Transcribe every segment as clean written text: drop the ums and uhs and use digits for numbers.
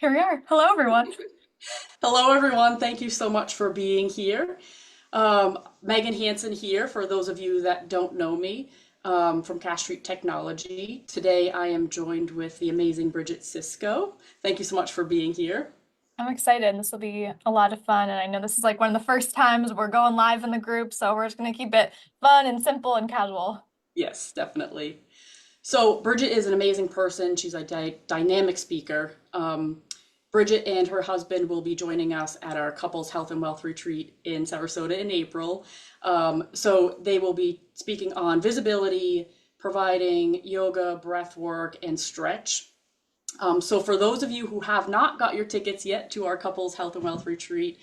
Here we are. Hello, everyone. Hello, everyone. Thank you so much for being here. Megan Hansen here, for those of you that don't know me, from Cash Street Technology. Today I am joined with the amazing Bridget Sicsko. Thank you so much for being here. I'm excited. This will be a lot of fun. And I know this is like one of the first times we're going live in the group, so we're just going to keep it fun and simple and casual. Yes, definitely. So, Bridget is an amazing person. She's a dynamic speaker. Bridget and her husband will be joining us at our couples health and wealth retreat in Sarasota in April. So, they will be speaking on visibility, providing yoga, breath work, and stretch. So, for those of you who have not got your tickets yet to our couples health and wealth retreat,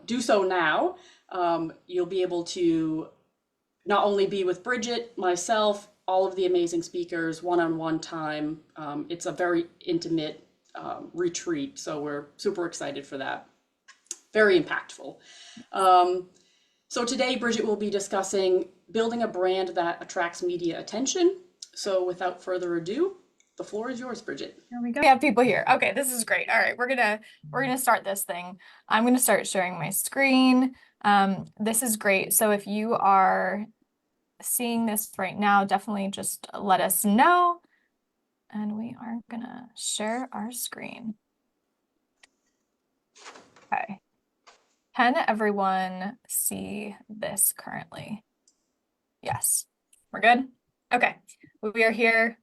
do so now. You'll be able to not only be with Bridget, myself, all of the amazing speakers, one-on-one time. It's a very intimate retreat, so we're super excited for that. Very impactful. Um, so today, Bridget will be discussing building a brand that attracts media attention. So without further ado, the floor is yours, Bridget. Here we go. We have people here. Okay, this is great. All right, we're gonna start this thing. I'm gonna start sharing my screen. This is great. So if you are seeing this right now, definitely just let us know. And we are gonna share our screen. Okay. Can everyone see this currently? Yes. We're good? Okay. We are here.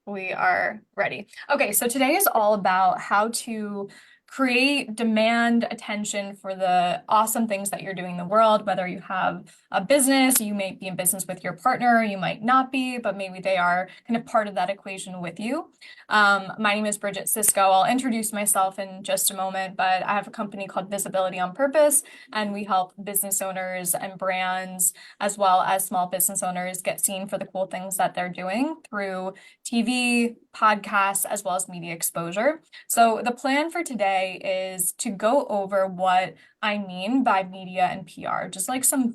We are ready. Okay, so today is all about how to create demand attention for the awesome things that you're doing in the world, whether you have a business, you may be in business with your partner, you might not be, but maybe they are kind of part of that equation with you. My name is Bridget Sicsko. I'll introduce myself in just a moment, but I have a company called Visibility on Purpose, and we help business owners and brands, as well as small business owners, get seen for the cool things that they're doing through TV, podcasts, as well as media exposure. So the plan for today is to go over what I mean by media and PR, just like some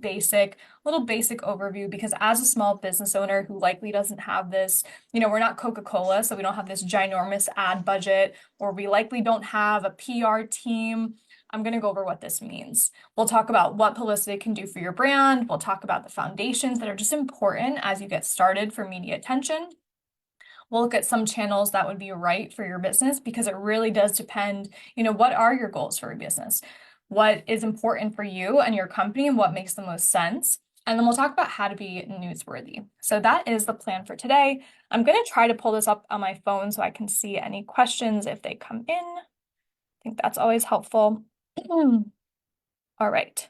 little basic overview, because as a small business owner who likely doesn't have this, we're not Coca-Cola, so we don't have this ginormous ad budget, or we likely don't have a PR team. I'm going to go over what this means. We'll talk about what publicity can do for your brand. We'll talk about the foundations that are just important as you get started for media attention. We'll look at some channels that would be right for your business because it really does depend, what are your goals for your business? What is important for you and your company and what makes the most sense? And then we'll talk about how to be newsworthy. So that is the plan for today. I'm going to try to pull this up on my phone so I can see any questions if they come in. I think that's always helpful. All right,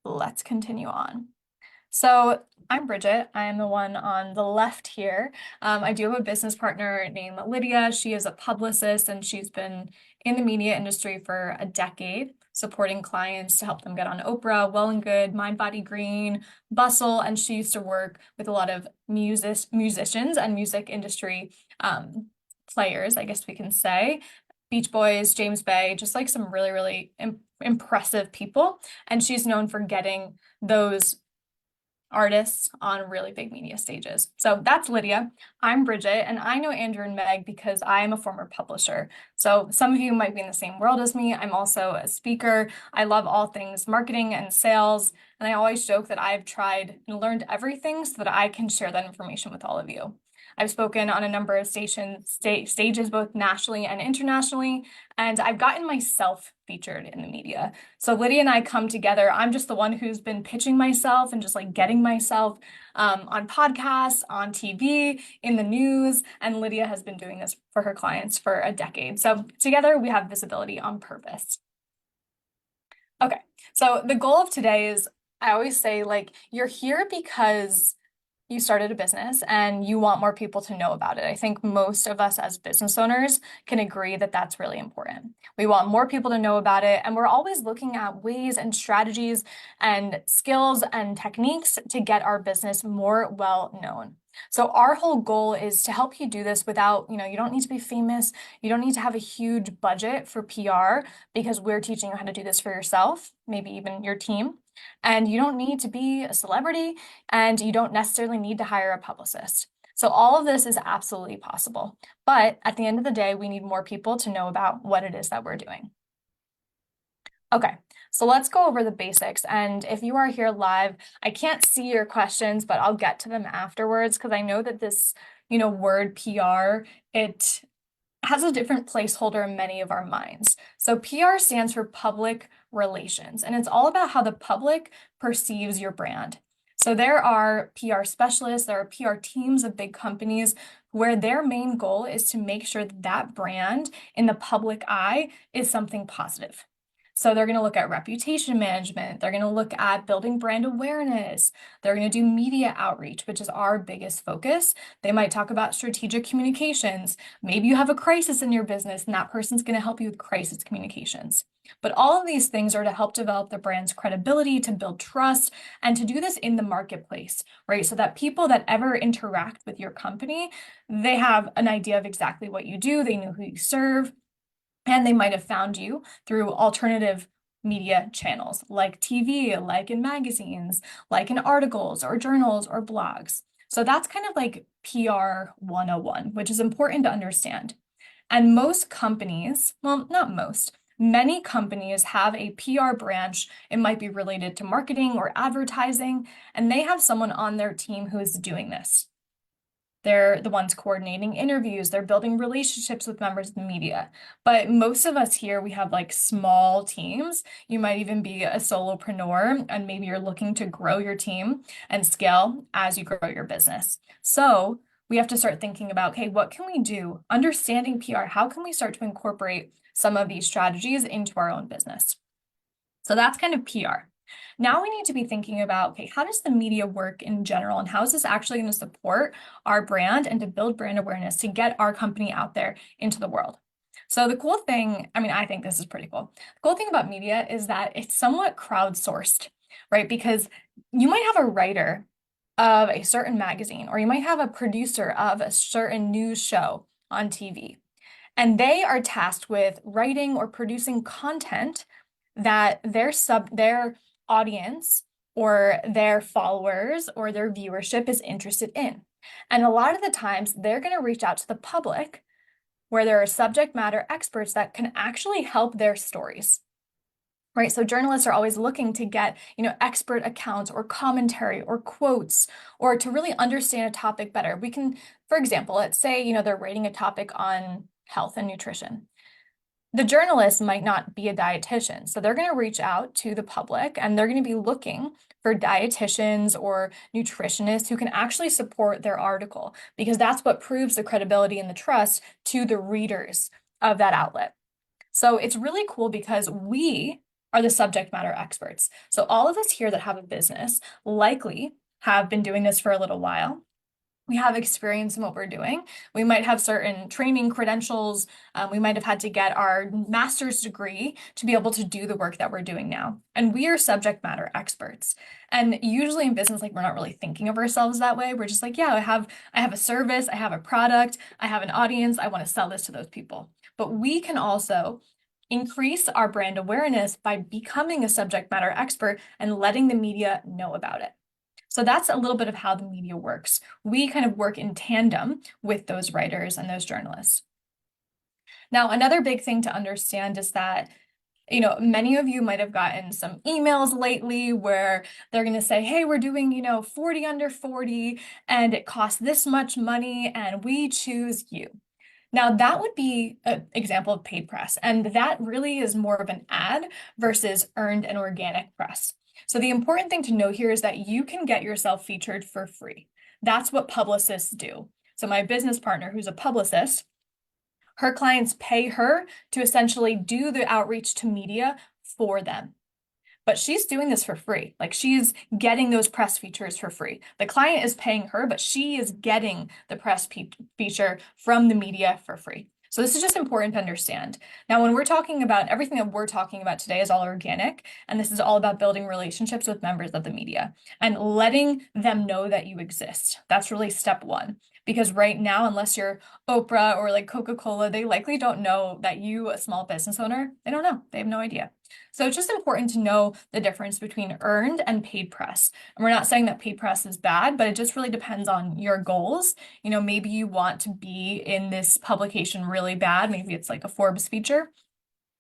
let's continue on. So I'm Bridget. I am the one on the left here. I do have a business partner named Lydia. She is a publicist and she's been in the media industry for a decade, supporting clients to help them get on Oprah, Well and Good, Mind Body Green, Bustle, and she used to work with a lot of musicians and music industry players, I guess we can say. Beach Boys, James Bay, just like some really, really impressive people. And she's known for getting those artists on really big media stages. So that's Lydia. I'm Bridget, and I know Andrew and Meg because I am a former publisher. So some of you might be in the same world as me. I'm also a speaker. I love all things marketing and sales, and I always joke that I've tried and learned everything so that I can share that information with all of you. I've spoken on a number of stages, both nationally and internationally, and I've gotten myself featured in the media. So Lydia and I come together. I'm just the one who's been pitching myself and just like getting myself on podcasts, on TV, in the news, and Lydia has been doing this for her clients for a decade. So together we have visibility on purpose. Okay, so the goal of today is, I always say, like, you're here because you started a business and you want more people to know about it. I think most of us as business owners can agree that that's really important. We want more people to know about it, and we're always looking at ways and strategies and skills and techniques to get our business more well known. So our whole goal is to help you do this without, you don't need to be famous. You don't need to have a huge budget for PR because we're teaching you how to do this for yourself, maybe even your team. And you don't need to be a celebrity, and you don't necessarily need to hire a publicist. So all of this is absolutely possible. But at the end of the day, we need more people to know about what it is that we're doing. Okay, so let's go over the basics. And if you are here live, I can't see your questions, but I'll get to them afterwards because I know that this, word PR, it has a different placeholder in many of our minds. So PR stands for public relations, and it's all about how the public perceives your brand. So there are PR specialists, there are PR teams of big companies where their main goal is to make sure that that brand in the public eye is something positive. So they're going to look at reputation management. They're going to look at building brand awareness. They're going to do media outreach, which is our biggest focus. They might talk about strategic communications. Maybe you have a crisis in your business and that person's going to help you with crisis communications. But all of these things are to help develop the brand's credibility, to build trust, and to do this in the marketplace, right? So that people that ever interact with your company, they have an idea of exactly what you do, they know who you serve, and they might have found you through alternative media channels like TV, like in magazines, like in articles or journals or blogs. So that's kind of like PR 101, which is important to understand. And most companies, well, not most, many companies have a PR branch. It might be related to marketing or advertising, and they have someone on their team who is doing this. They're the ones coordinating interviews. They're building relationships with members of the media. But most of us here, we have like small teams. You might even be a solopreneur, and maybe you're looking to grow your team and scale as you grow your business. So we have to start thinking about, okay, what can we do? Understanding PR, how can we start to incorporate some of these strategies into our own business? So that's kind of PR. Now we need to be thinking about, okay, how does the media work in general, and how is this actually going to support our brand and to build brand awareness to get our company out there into the world? So the cool thing, I mean, I think this is pretty cool. The cool thing about media is that it's somewhat crowdsourced, right? Because you might have a writer of a certain magazine, or you might have a producer of a certain news show on TV, and they are tasked with writing or producing content that their audience or their followers or their viewership is interested in. And a lot of the times they're going to reach out to the public where there are subject matter experts that can actually help their stories. Right, so journalists are always looking to get, expert accounts or commentary or quotes, or to really understand a topic better. We can, for example, let's say, they're writing a topic on health and nutrition. The journalist might not be a dietitian, so they're going to reach out to the public and they're going to be looking for dietitians or nutritionists who can actually support their article, because that's what proves the credibility and the trust to the readers of that outlet. So it's really cool because we are the subject matter experts. So all of us here that have a business likely have been doing this for a little while. We have experience in what we're doing. We might have certain training credentials. We might have had to get our master's degree to be able to do the work that we're doing now. And we are subject matter experts. And usually in business, like we're not really thinking of ourselves that way. We're just like, yeah, I have a service, I have a product, I have an audience, I want to sell this to those people. But we can also increase our brand awareness by becoming a subject matter expert and letting the media know about it. So that's a little bit of how the media works. We kind of work in tandem with those writers and those journalists. Now, another big thing to understand is that, many of you might have gotten some emails lately where they're going to say, hey, we're doing, 40 under 40 and it costs this much money and we choose you. Now, that would be an example of paid press, and that really is more of an ad versus earned and organic press. So the important thing to know here is that you can get yourself featured for free. That's what publicists do. So my business partner, who's a publicist, her clients pay her to essentially do the outreach to media for them. But she's doing this for free. Like she's getting those press features for free. The client is paying her, but she is getting the press feature from the media for free. So this is just important to understand. Now, when we're talking about everything that we're talking about today is all organic, and this is all about building relationships with members of the media and letting them know that you exist. That's really step one. Because right now, unless you're Oprah or like Coca-Cola, they likely don't know that you, a small business owner, they don't know. They have no idea. So it's just important to know the difference between earned and paid press. And we're not saying that paid press is bad, but it just really depends on your goals. Maybe you want to be in this publication really bad. Maybe it's like a Forbes feature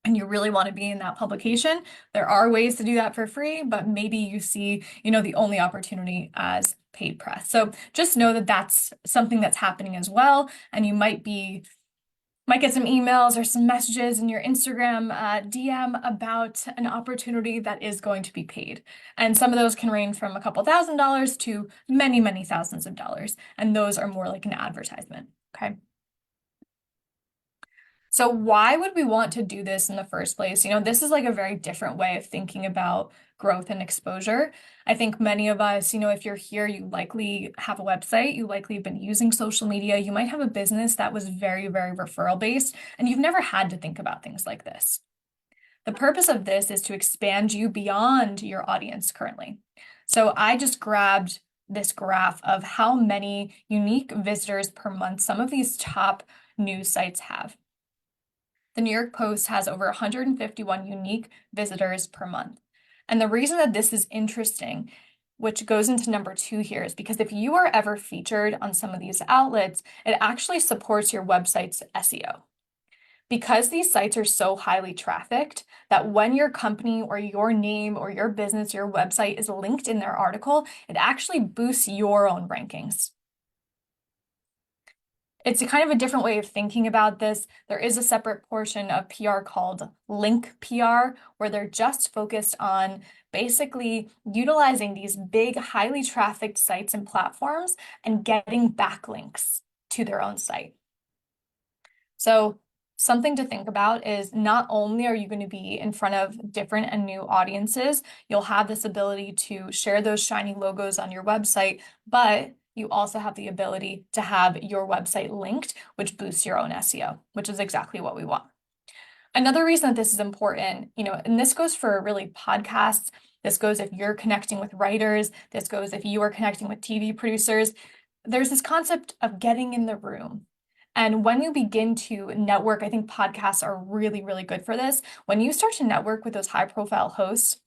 and you really want to be in that publication. There are ways to do that for free, but maybe you see, the only opportunity as paid press. So just know that that's something that's happening as well. And you might get some emails or some messages in your Instagram DM about an opportunity that is going to be paid. And some of those can range from a couple $1,000s to many, many thousands of dollars. And those are more like an advertisement. Okay. So why would we want to do this in the first place? This is like a very different way of thinking about growth and exposure. I think many of us, if you're here, you likely have a website, you likely have been using social media, you might have a business that was very, very referral based, and you've never had to think about things like this. The purpose of this is to expand you beyond your audience currently. So I just grabbed this graph of how many unique visitors per month some of these top news sites have. The New York Post has over 151 unique visitors per month. And the reason that this is interesting, which goes into number 2 here, is because if you are ever featured on some of these outlets, it actually supports your website's SEO. Because these sites are so highly trafficked that when your company or your name or your business, your website is linked in their article, it actually boosts your own rankings. It's a kind of a different way of thinking about this. There is a separate portion of PR called link PR, where they're just focused on basically utilizing these big, highly trafficked sites and platforms and getting backlinks to their own site. So something to think about is not only are you going to be in front of different and new audiences, you'll have this ability to share those shiny logos on your website, but you also have the ability to have your website linked, which boosts your own SEO, which is exactly what we want. Another reason that this is important, and this goes for really podcasts, this goes if you're connecting with writers, this goes if you are connecting with TV producers, there's this concept of getting in the room. And when you begin to network, I think podcasts are really, really good for this. When you start to network with those high profile hosts,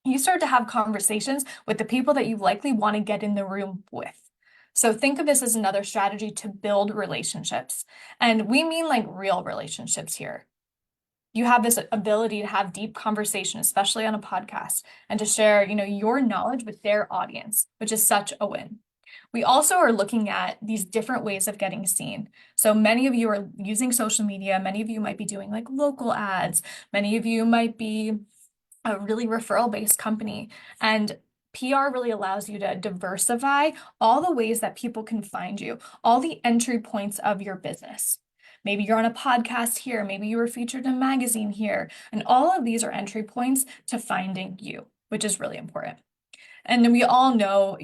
you start to have conversations with the people that you likely want to get in the room with. So think of this as another strategy to build relationships. And we mean like real relationships here. You have this ability to have deep conversation, especially on a podcast, and to share, your knowledge with their audience, which is such a win. We also are looking at these different ways of getting seen. So many of you are using social media. Many of you might be doing like local ads. Many of you might be a really referral-based company. And PR really allows you to diversify all the ways that people can find you, all the entry points of your business. Maybe you're on a podcast here, maybe you were featured in a magazine here, and all of these are entry points to finding you, which is really important. And we all know,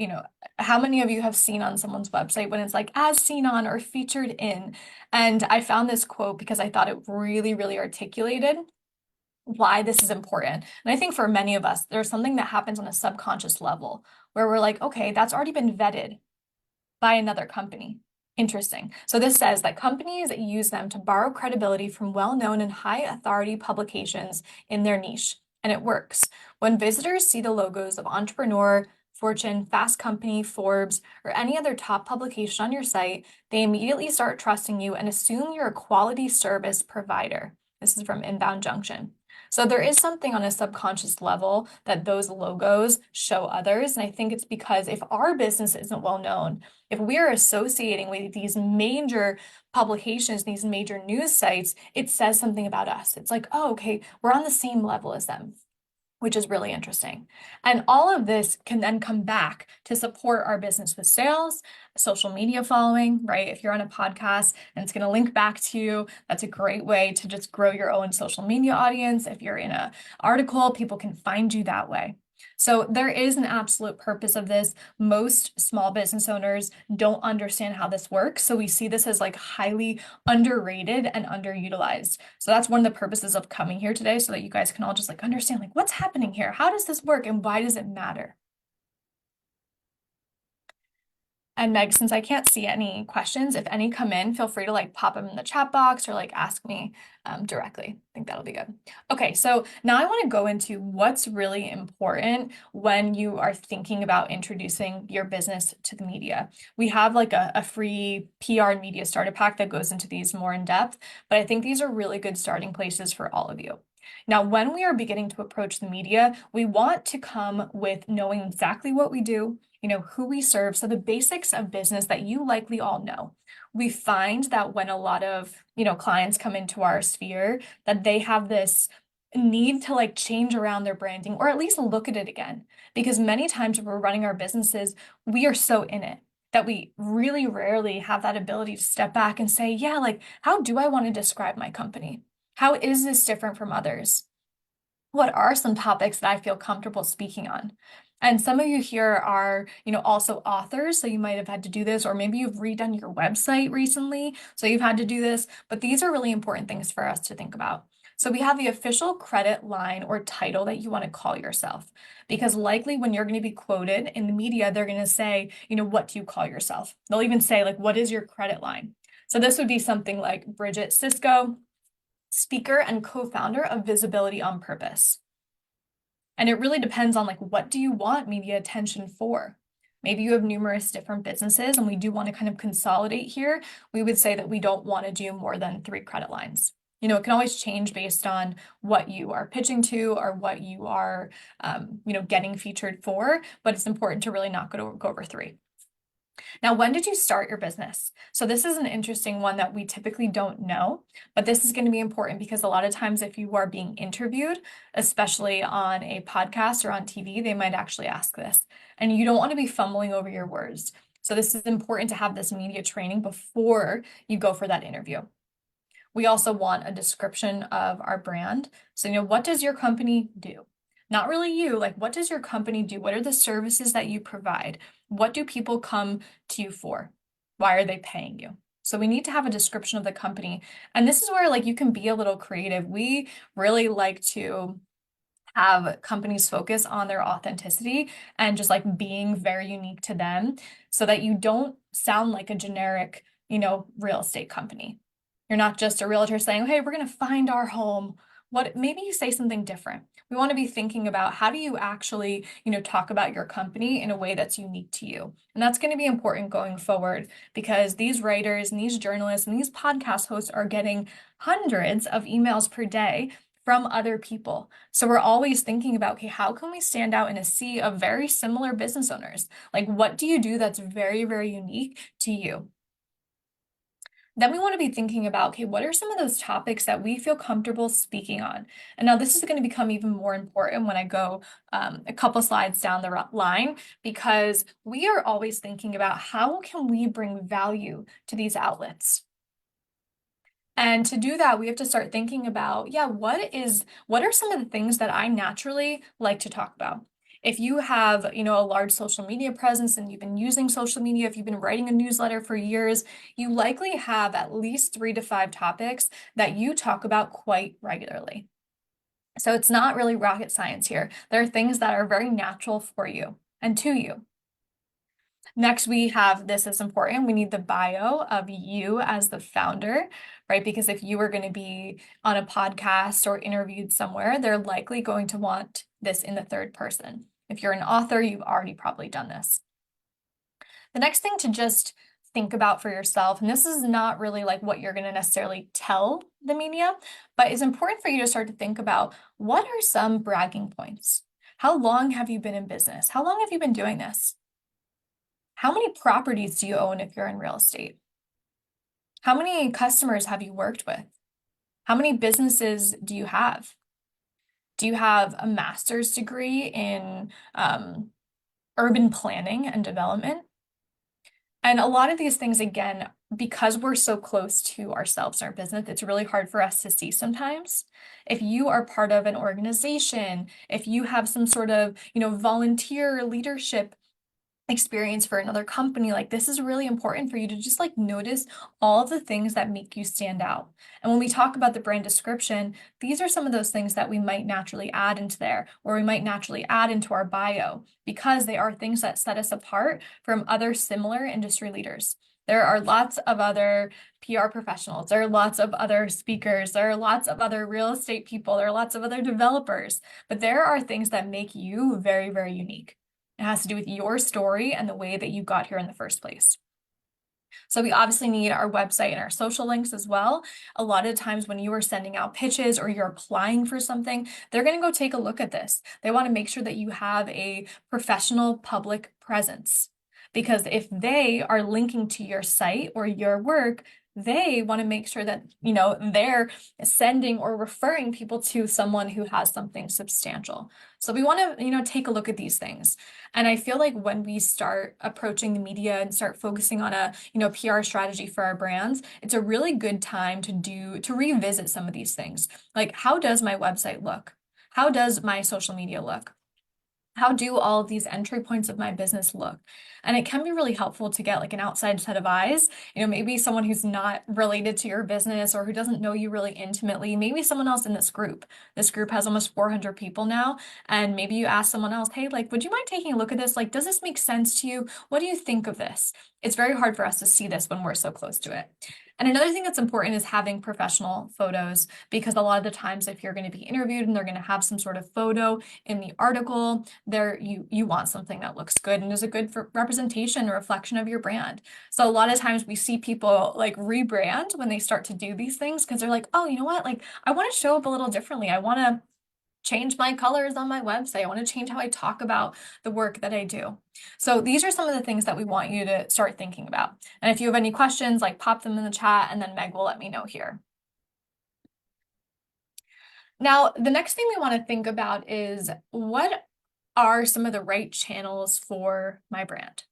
how many of you have seen on someone's website when it's like as seen on or featured in? And I found this quote because I thought it really, really articulated why this is important. And I think for many of us, there's something that happens on a subconscious level where we're like, okay, that's already been vetted by another company. Interesting. So this says that companies use them to borrow credibility from well-known and high authority publications in their niche. And it works. When visitors see the logos of Entrepreneur, Fortune, Fast Company, Forbes, or any other top publication on your site, they immediately start trusting you and assume you're a quality service provider. This is from Inbound Junction. So there is something on a subconscious level that those logos show others. And I think it's because if our business isn't well known, if we're associating with these major publications, these major news sites, it says something about us. It's like, oh, okay, we're on the same level as them, which is really interesting. And all of this can then come back to support our business with sales, social media following, right? If you're on a podcast and it's going to link back to you, that's a great way to just grow your own social media audience. If you're in an article, people can find you that way. So there is an absolute purpose of this. Most small business owners don't understand how this works. So we see this as like highly underrated and underutilized. So that's one of the purposes of coming here today, so that you guys can all just like understand like what's happening here? How does this work and why does it matter? And Meg, since I can't see any questions, if any come in, feel free to like pop them in the chat box or like ask me directly. I think that'll be good. Okay, so now I want to go into what's really important when you are thinking about introducing your business to the media. We have like a free PR and media starter pack that goes into these more in depth, but I think these are really good starting places for all of you. Now, when we are beginning to approach the media, we want to come with knowing exactly what we do, who we serve. So the basics of business that you likely all know. We find that when a lot of, clients come into our sphere, that they have this need to like change around their branding or at least look at it again. Because many times when we're running our businesses, we are so in it that we really rarely have that ability to step back and say, yeah, like, how do I want to describe my company? How is this different from others? What are some topics that I feel comfortable speaking on? And some of you here are, also authors, so you might have had to do this, or maybe you've redone your website recently, so you've had to do this, but these are really important things for us to think about. So we have the official credit line or title that you want to call yourself, because likely when you're going to be quoted in the media, they're going to say, what do you call yourself? They'll even say, like, what is your credit line? So this would be something like Bridget Sicsko, speaker and co-founder of Visibility on Purpose. And it really depends on like, what do you want media attention for? Maybe you have numerous different businesses and we do want to kind of consolidate here. We would say that we don't want to do more than 3 credit lines. It can always change based on what you are pitching to or what you are, getting featured for, but it's important to really not go over 3. Now, when did you start your business? So this is an interesting one that we typically don't know, but this is going to be important because a lot of times if you are being interviewed, especially on a podcast or on TV, they might actually ask this. And you don't want to be fumbling over your words. So this is important to have this media training before you go for that interview. We also want a description of our brand. So, what does your company do? Not really you, like what does your company do? What are the services that you provide? What do people come to you for? Why are they paying you? So we need to have a description of the company. And this is where like you can be a little creative. We really like to have companies focus on their authenticity and just like being very unique to them so that you don't sound like a generic, real estate company. You're not just a realtor saying, hey, we're going to find our home. Maybe you say something different. We want to be thinking about how do you actually, talk about your company in a way that's unique to you. And that's going to be important going forward because these writers and these journalists and these podcast hosts are getting hundreds of emails per day from other people. So we're always thinking about, okay, how can we stand out in a sea of very similar business owners? Like, what do you do that's very, very unique to you? Then we want to be thinking about, okay, what are some of those topics that we feel comfortable speaking on? And now this is going to become even more important when I go a couple slides down the line, because we are always thinking about how can we bring value to these outlets? And to do that, we have to start thinking about, yeah, what are some of the things that I naturally like to talk about? If you have, a large social media presence and you've been using social media, if you've been writing a newsletter for years, you likely have at least 3 to 5 topics that you talk about quite regularly. So it's not really rocket science here. There are things that are very natural for you and to you. Next, we have this is important. We need the bio of you as the founder, right? Because if you are going to be on a podcast or interviewed somewhere, they're likely going to want this in the 3rd person. If you're an author, you've already probably done this. The next thing to just think about for yourself, and this is not really like what you're going to necessarily tell the media, but it's important for you to start to think about what are some bragging points? How long have you been in business? How long have you been doing this? How many properties do you own if you're in real estate? How many customers have you worked with? How many businesses do you have? Do you have a master's degree in urban planning and development? And a lot of these things, again, because we're so close to ourselves and our business, it's really hard for us to see sometimes. If you are part of an organization, if you have some sort of, volunteer leadership experience for another company, like this is really important for you to just like notice all of the things that make you stand out. And when we talk about the brand description, these are some of those things that we might naturally add into there, or we might naturally add into our bio, because they are things that set us apart from other similar industry leaders. There are lots of other PR professionals, there are lots of other speakers, there are lots of other real estate people, there are lots of other developers, but there are things that make you very, very unique. It has to do with your story and the way that you got here in the first place. So we obviously need our website and our social links as well. A lot of times when you are sending out pitches or you're applying for something, they're going to go take a look at this. They want to make sure that you have a professional public presence. Because if they are linking to your site or your work, they want to make sure that, they're sending or referring people to someone who has something substantial. So we want to, take a look at these things. And I feel like when we start approaching the media and start focusing on a, PR strategy for our brands, it's a really good time to revisit some of these things. Like, how does my website look? How does my social media look? How do all of these entry points of my business look? And it can be really helpful to get like an outside set of eyes, maybe someone who's not related to your business or who doesn't know you really intimately, maybe someone else in this group. This group has almost 400 people now, and maybe you ask someone else, hey, like, would you mind taking a look at this? Like, does this make sense to you? What do you think of this? It's very hard for us to see this when we're so close to it. And another thing that's important is having professional photos, because a lot of the times if you're going to be interviewed and they're going to have some sort of photo in the article, there you want something that looks good and is a good representation or reflection of your brand. So a lot of times we see people like rebrand when they start to do these things, because they're like, oh, you know what? Like, I want to show up a little differently. I want to change my colors on my website. I want to change how I talk about the work that I do. So these are some of the things that we want you to start thinking about. And if you have any questions, like pop them in the chat and then Meg will let me know here. Now, the next thing we want to think about is, what are some of the right channels for my brand?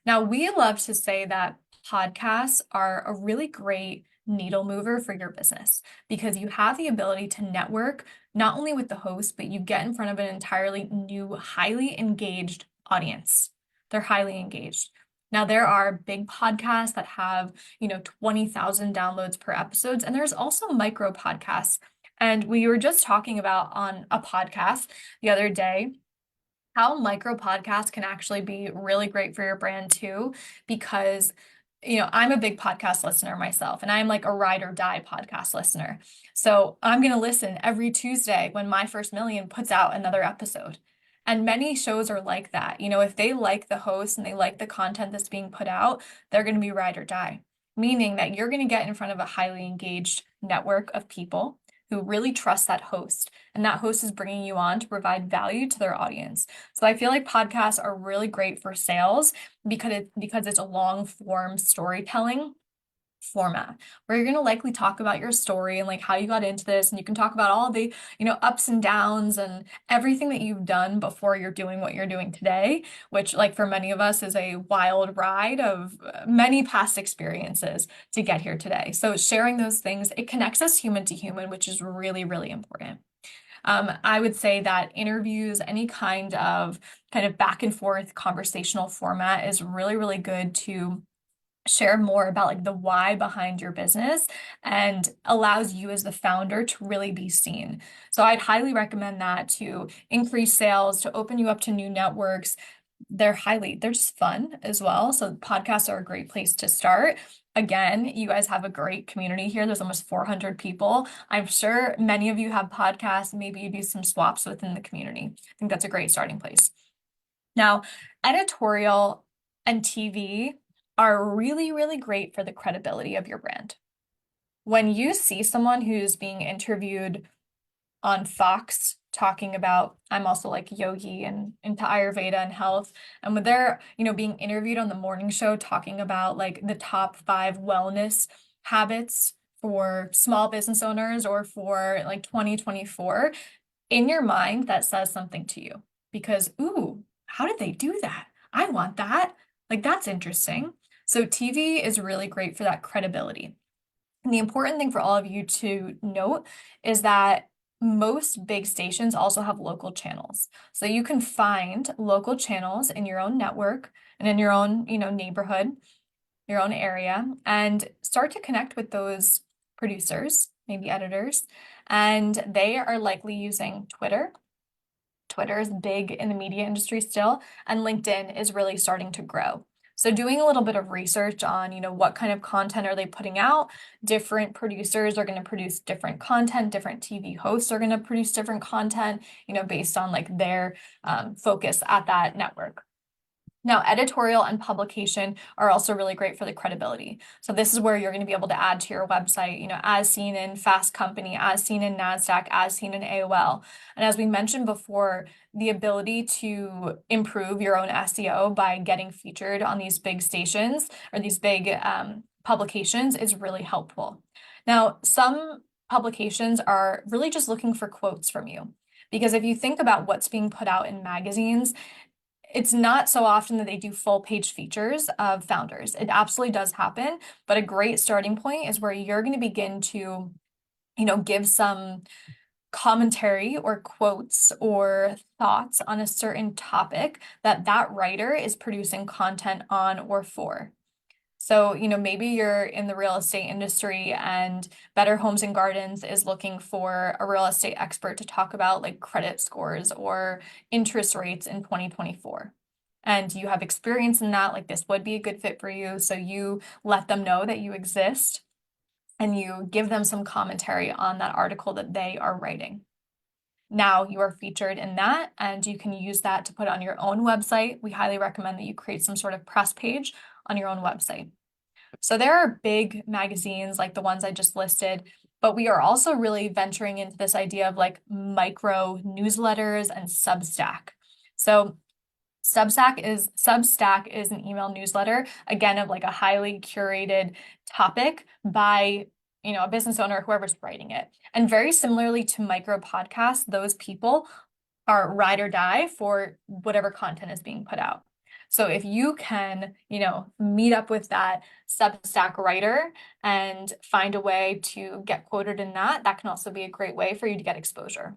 Now, we love to say that podcasts are a really great needle mover for your business, because you have the ability to network not only with the host, but you get in front of an entirely new, highly engaged audience. They're highly engaged. Now, there are big podcasts that have, 20,000 downloads per episodes, and there's also micro podcasts. And we were just talking about on a podcast the other day how micro podcasts can actually be really great for your brand too, because I'm a big podcast listener myself, and I'm like a ride or die podcast listener. So I'm going to listen every Tuesday when My First Million puts out another episode. And many shows are like that. If they like the host and they like the content that's being put out, they're going to be ride or die, meaning that you're going to get in front of a highly engaged network of people who really trust that host. And that host is bringing you on to provide value to their audience. So I feel like podcasts are really great for sales, because it's a long form storytelling format where you're going to likely talk about your story and like how you got into this, and you can talk about all the ups and downs and everything that you've done before you're doing what you're doing today, which like for many of us is a wild ride of many past experiences to get here today. So sharing those things, it connects us human to human, which is really, really important. I would say that interviews, any kind of back and forth conversational format is really, really good to share more about like the why behind your business, and allows you as the founder to really be seen. So I'd highly recommend that to increase sales, to open you up to new networks. They're just fun as well. So podcasts are a great place to start. Again, you guys have a great community here. There's almost 400 people. I'm sure many of you have podcasts. Maybe you do some swaps within the community. I think that's a great starting place. Now, editorial and TV are really, really great for the credibility of your brand. When you see someone who's being interviewed on Fox talking about, I'm also like yogi and into Ayurveda and health, and when they're, being interviewed on the morning show talking about like the top 5 wellness habits for small business owners or for like 2024, in your mind, that says something to you, because, ooh, how did they do that? I want that. Like, that's interesting. So TV is really great for that credibility. And the important thing for all of you to note is that most big stations also have local channels. So you can find local channels in your own network and in your own, neighborhood, your own area, and start to connect with those producers, maybe editors, and they are likely using Twitter. Twitter is big in the media industry still, and LinkedIn is really starting to grow. So doing a little bit of research on, what kind of content are they putting out? Different producers are going to produce different content, different TV hosts are going to produce different content, based on like their focus at that network. Now, editorial and publication are also really great for the credibility. So this is where you're going to be able to add to your website, as seen in Fast Company, as seen in NASDAQ, as seen in AOL. And as we mentioned before, the ability to improve your own SEO by getting featured on these big stations or these big publications is really helpful. Now, some publications are really just looking for quotes from you. Because if you think about what's being put out in magazines, it's not so often that they do full page features of founders. It absolutely does happen, but a great starting point is where you're going to begin to, give some commentary or quotes or thoughts on a certain topic that that writer is producing content on or for. So, maybe you're in the real estate industry and Better Homes and Gardens is looking for a real estate expert to talk about like credit scores or interest rates in 2024. And you have experience in that, like this would be a good fit for you. So you let them know that you exist and you give them some commentary on that article that they are writing. Now you are featured in that and you can use that to put on your own website. We highly recommend that you create some sort of press page on your own website. So there are big magazines like the ones I just listed, but we are also really venturing into this idea of like micro newsletters and Substack. So Substack is an email newsletter, again, of like a highly curated topic by, a business owner, whoever's writing it. And very similarly to micro podcasts, those people are ride or die for whatever content is being put out. So if you can, meet up with that Substack writer and find a way to get quoted in that, that can also be a great way for you to get exposure.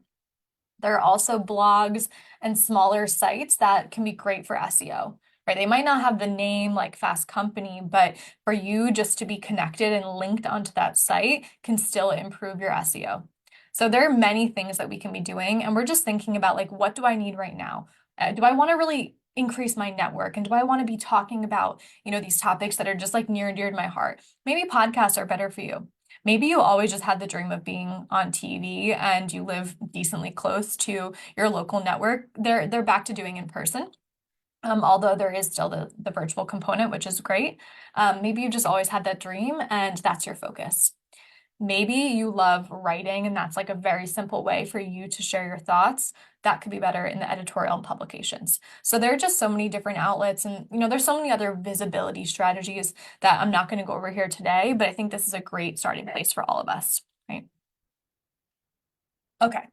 There are also blogs and smaller sites that can be great for SEO, right? They might not have the name like Fast Company, but for you just to be connected and linked onto that site can still improve your SEO. So there are many things that we can be doing, and we're just thinking about like, what do I need right now? Do I want to really increase my network? And do I want to be talking about, these topics that are just like near and dear to my heart? Maybe podcasts are better for you. Maybe you always just had the dream of being on TV and you live decently close to your local network. They're back to doing in person. Although there is still the virtual component, which is great. Maybe you just always had that dream and that's your focus. Maybe you love writing and that's like a very simple way for you to share your thoughts. That could be better in the editorial and publications. So there are just so many different outlets and there's so many other visibility strategies that I'm not going to go over here today, but I think this is a great starting place for all of us, right? Okay.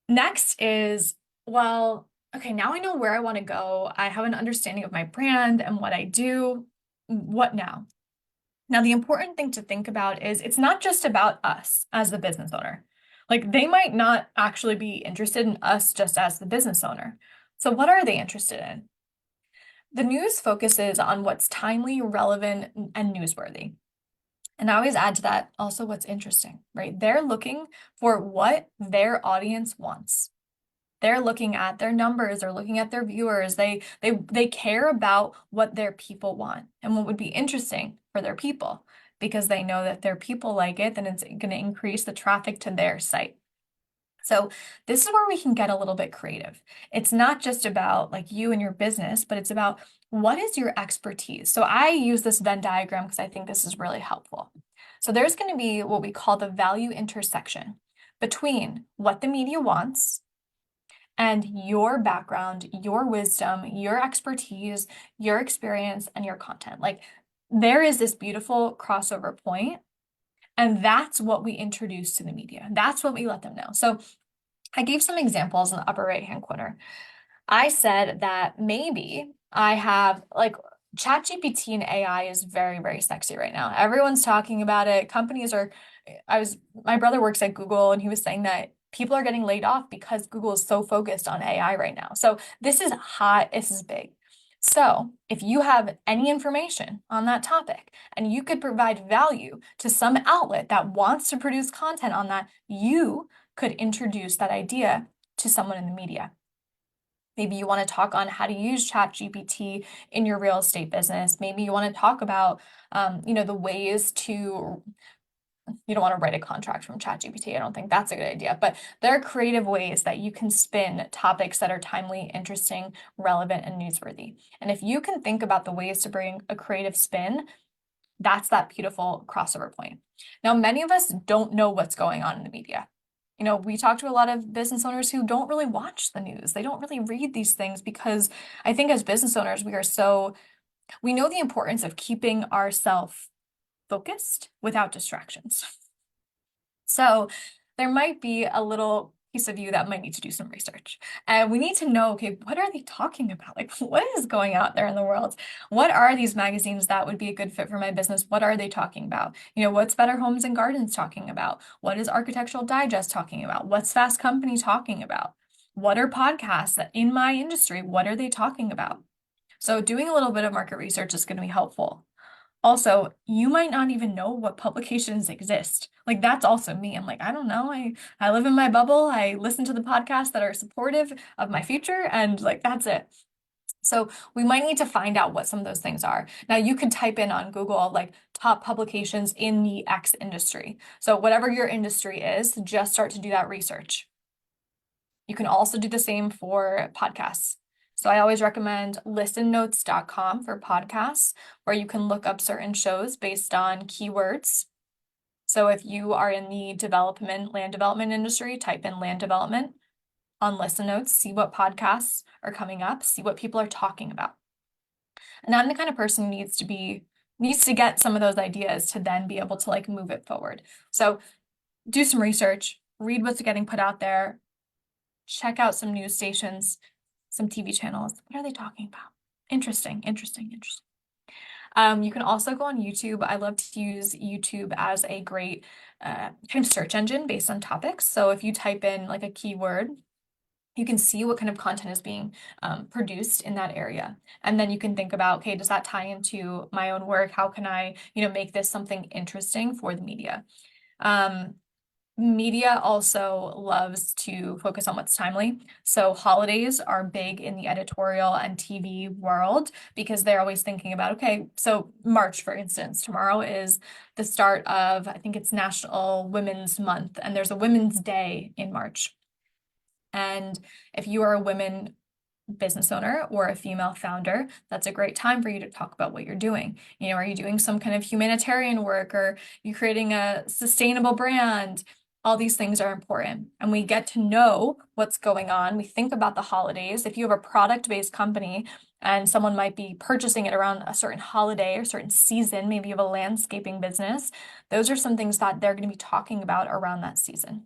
Next is, well, okay, now I know where I want to go. I have an understanding of my brand and what I do. What now? Now, the important thing to think about is it's not just about us as the business owner. Like they might not actually be interested in us just as the business owner. So what are they interested in? The news focuses on what's timely, relevant, and newsworthy. And I always add to that also what's interesting, right? They're looking for what their audience wants. They're looking at their numbers, they're looking at their viewers, they care about what their people want and what would be interesting for their people because they know that their people like it, then it's going to increase the traffic to their site. So this is where we can get a little bit creative. It's not just about like you and your business, but it's about what is your expertise. So I use this Venn diagram because I think this is really helpful. So there's going to be what we call the value intersection between what the media wants and your background, your wisdom, your expertise, your experience, and your content. Like there is this beautiful crossover point, and that's what we introduce to the media. That's what we let them know. So I gave some examples in the upper right-hand corner. I said that maybe I have like ChatGPT and AI is very, very sexy right now. Everyone's talking about it. My brother works at Google and he was saying that people are getting laid off because Google is so focused on AI right now. So this is hot, this is big. So if you have any information on that topic and you could provide value to some outlet that wants to produce content on that, you could introduce that idea to someone in the media. Maybe you want to talk on how to use ChatGPT in your real estate business. Maybe you want to talk about, the ways to, you don't want to write a contract from ChatGPT. I don't think that's a good idea, but there are creative ways that you can spin topics that are timely, interesting, relevant, and newsworthy. And if you can think about the ways to bring a creative spin, that's that beautiful crossover point. Now, many of us don't know what's going on in the media. We talk to a lot of business owners who don't really watch the news. They don't really read these things because I think as business owners, we know the importance of keeping ourselves focused without distractions. So there might be a little piece of you that might need to do some research. And we need to know, okay, what are they talking about? Like, what is going out there in the world? What are these magazines that would be a good fit for my business? What are they talking about? What's Better Homes and Gardens talking about? What is Architectural Digest talking about? What's Fast Company talking about? What are podcasts that in my industry? What are they talking about? So doing a little bit of market research is going to be helpful. Also, you might not even know what publications exist. Like that's also me. I'm like, I don't know. I live in my bubble. I listen to the podcasts that are supportive of my future and like that's it. So we might need to find out what some of those things are. Now you could type in on Google like top publications in the X industry. So whatever your industry is, just start to do that research. You can also do the same for podcasts. So I always recommend listennotes.com for podcasts, where you can look up certain shows based on keywords. So if you are in the land development industry, type in land development on Listen Notes, see what podcasts are coming up, see what people are talking about. And I'm the kind of person who needs to get some of those ideas to then be able to like move it forward. So do some research, read what's getting put out there, check out some news stations, some TV channels. What are they talking about? Interesting, interesting, interesting. You can also go on YouTube. I love to use YouTube as a great kind of search engine based on topics. So if you type in like a keyword, you can see what kind of content is being produced in that area. And then you can think about, okay, does that tie into my own work? How can I, make this something interesting for the media? Media also loves to focus on what's timely. So holidays are big in the editorial and TV world because they're always thinking about, okay, so March, for instance, tomorrow is the start of, I think it's National Women's Month, and there's a Women's Day in March. And if you are a women business owner or a female founder, that's a great time for you to talk about what you're doing. Are you doing some kind of humanitarian work, or you creating a sustainable brand? All these things are important, and we get to know what's going on. We think about the holidays. If you have a product-based company and someone might be purchasing it around a certain holiday or certain season, maybe you have a landscaping business, those are some things that they're going to be talking about around that season.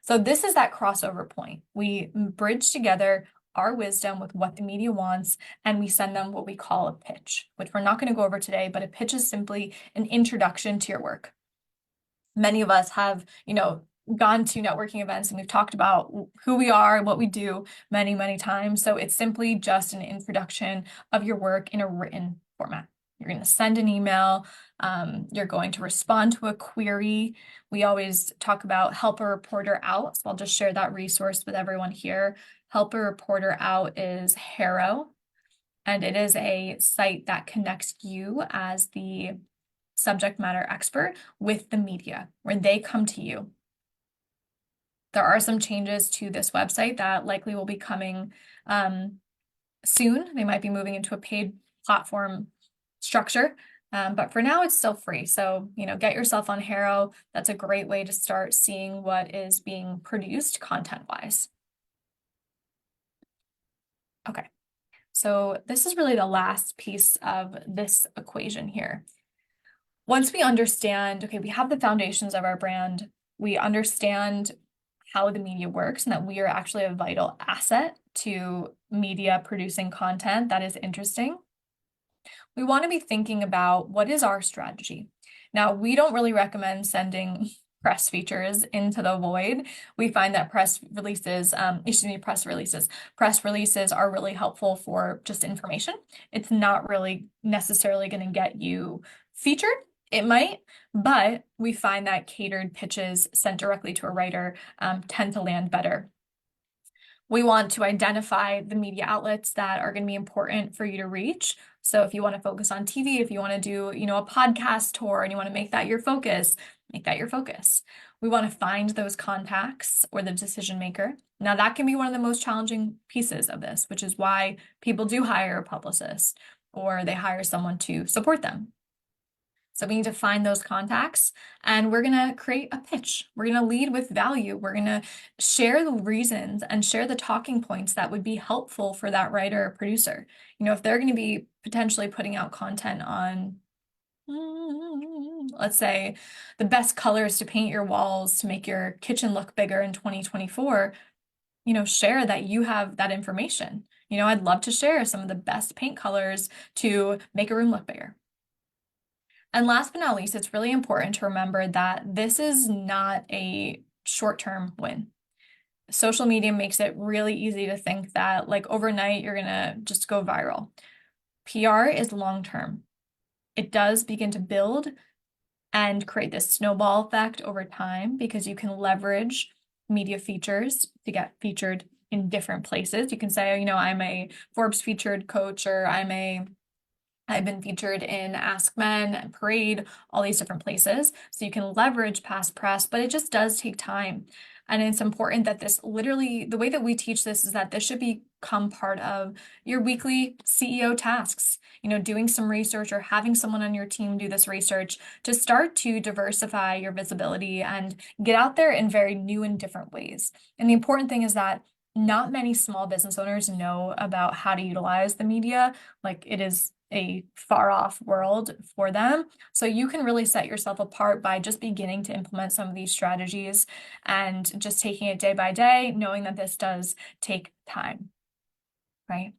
So this is that crossover point. We bridge together our wisdom with what the media wants, and we send them what we call a pitch, which we're not going to go over today, but a pitch is simply an introduction to your work. Many of us have, gone to networking events and we've talked about who we are and what we do many, many times. So it's simply just an introduction of your work in a written format. You're going to send an email. You're going to respond to a query. We always talk about Help a Reporter Out. So I'll just share that resource with everyone here. Help a Reporter Out is Harrow, and it is a site that connects you as the subject matter expert with the media, where they come to you. There are some changes to this website that likely will be coming soon. They might be moving into a paid platform structure, but for now it's still free. So, get yourself on Harrow. That's a great way to start seeing what is being produced content-wise. Okay, so this is really the last piece of this equation here. Once we understand, okay, we have the foundations of our brand, we understand how the media works and that we are actually a vital asset to media producing content that is interesting. we want to be thinking about what is our strategy. Now, we don't really recommend sending press features into the void. We find that press releases are really helpful for just information. It's not really necessarily going to get you featured. It might, but we find that catered pitches sent directly to a writer tend to land better. We want to identify the media outlets that are going to be important for you to reach. So if you want to focus on TV, if you want to do, a podcast tour and you want to make that your focus, make that your focus. We want to find those contacts or the decision maker. Now that can be one of the most challenging pieces of this, which is why people do hire a publicist or they hire someone to support them. So we need to find those contacts and we're going to create a pitch. We're going to lead with value. We're going to share the reasons and share the talking points that would be helpful for that writer or producer. If they're going to be potentially putting out content on, let's say, the best colors to paint your walls to make your kitchen look bigger in 2024, share that you have that information. I'd love to share some of the best paint colors to make a room look bigger. And last but not least, it's really important to remember that this is not a short-term win. Social media makes it really easy to think that like overnight you're gonna just go viral. PR is long-term. It does begin to build and create this snowball effect over time because you can leverage media features to get featured in different places. You can say, I'm a Forbes featured coach, or I've been featured in Ask Men, Parade, all these different places. So you can leverage past press, but it just does take time. And it's important that the way that we teach this is that this should become part of your weekly CEO tasks. Doing some research or having someone on your team do this research to start to diversify your visibility and get out there in very new and different ways. And the important thing is that not many small business owners know about how to utilize the media. Like it is a far off world for them. So you can really set yourself apart by just beginning to implement some of these strategies and just taking it day by day, knowing that this does take time, right?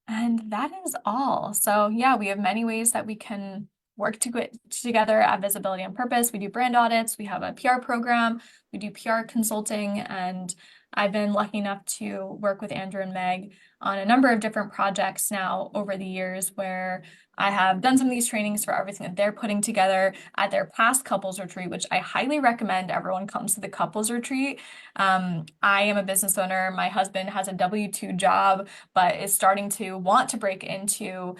And that is all. So yeah, we have many ways that we can work together at Visibility on Purpose. We do brand audits, we have a PR program, we do PR consulting, and I've been lucky enough to work with Andrew and Meg on a number of different projects now over the years where I have done some of these trainings for everything that they're putting together at their past couples retreat, which I highly recommend everyone comes to the couples retreat. I am a business owner. My husband has a W-2 job, but is starting to want to break into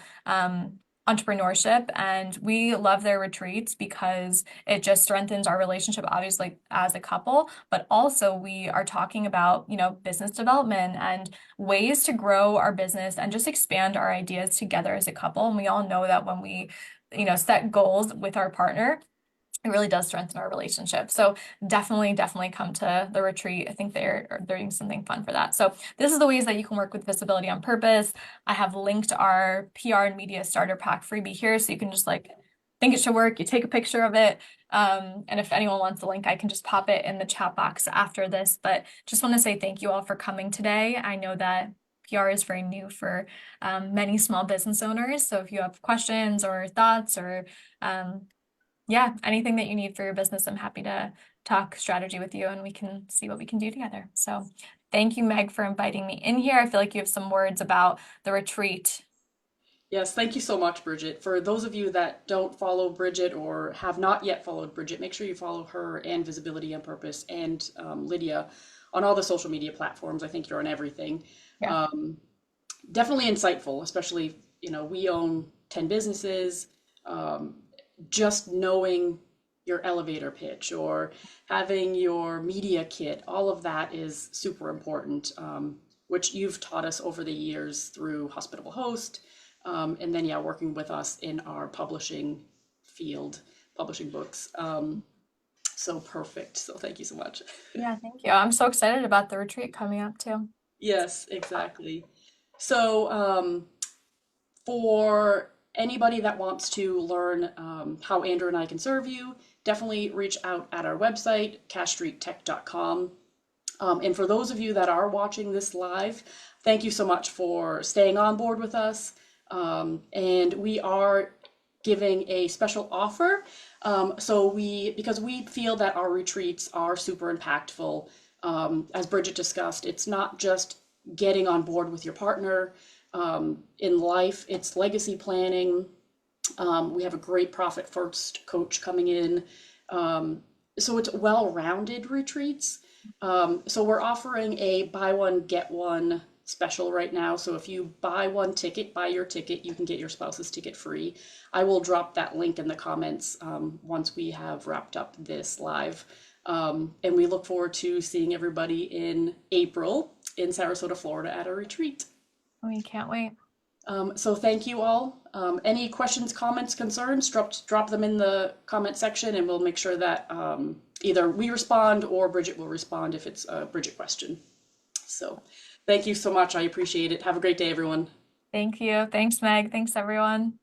entrepreneurship, and we love their retreats because it just strengthens our relationship, obviously, as a couple, but also we are talking about, business development and ways to grow our business and just expand our ideas together as a couple. And we all know that when we, set goals with our partner, it really does strengthen our relationship. So definitely come to the retreat. I think they're doing something fun for that. So this is the ways that you can work with Visibility on Purpose. I have linked our PR and media starter pack freebie here, so you can just think it should work. You take a picture of it. And if anyone wants the link, I can just pop it in the chat box after this. But just want to say thank you all for coming today. I know that PR is very new for many small business owners. So if you have questions or thoughts or yeah, anything that you need for your business, I'm happy to talk strategy with you and we can see what we can do together. So thank you, Meg, for inviting me in here. I feel like you have some words about the retreat. Yes, thank you so much, Bridget. For those of you that don't follow Bridget or have not yet followed Bridget, make sure you follow her and Visibility on Purpose and Lydia on all the social media platforms. I think you're on everything. Yeah. Definitely insightful, especially, we own 10 businesses. Just knowing your elevator pitch or having your media kit, all of that is super important, which you've taught us over the years through Hospitable Host, and then, yeah, working with us in our publishing field, publishing books. So perfect. So thank you so much. Yeah, thank you. I'm so excited about the retreat coming up too. Yes, exactly. So, for anybody that wants to learn how Andrew and I can serve you, definitely reach out at our website, cashstreettech.com. And for those of you that are watching this live, thank you so much for staying on board with us. And we are giving a special offer. Because we feel that our retreats are super impactful, as Bridget discussed, it's not just getting on board with your partner in life, it's legacy planning. We have a great profit first coach coming in. So it's well-rounded retreats. So we're offering a buy one, get one special right now. So if you buy one ticket, buy your ticket, you can get your spouse's ticket free. I will drop that link in the comments once we have wrapped up this live. And we look forward to seeing everybody in April in Sarasota, Florida at a retreat. We can't wait. So thank you all. Any questions, comments, concerns, drop them in the comment section and we'll make sure that either we respond or Bridget will respond if it's a Bridget question. So thank you so much. I appreciate it. Have a great day, everyone. Thank you. Thanks, Meg. Thanks, everyone.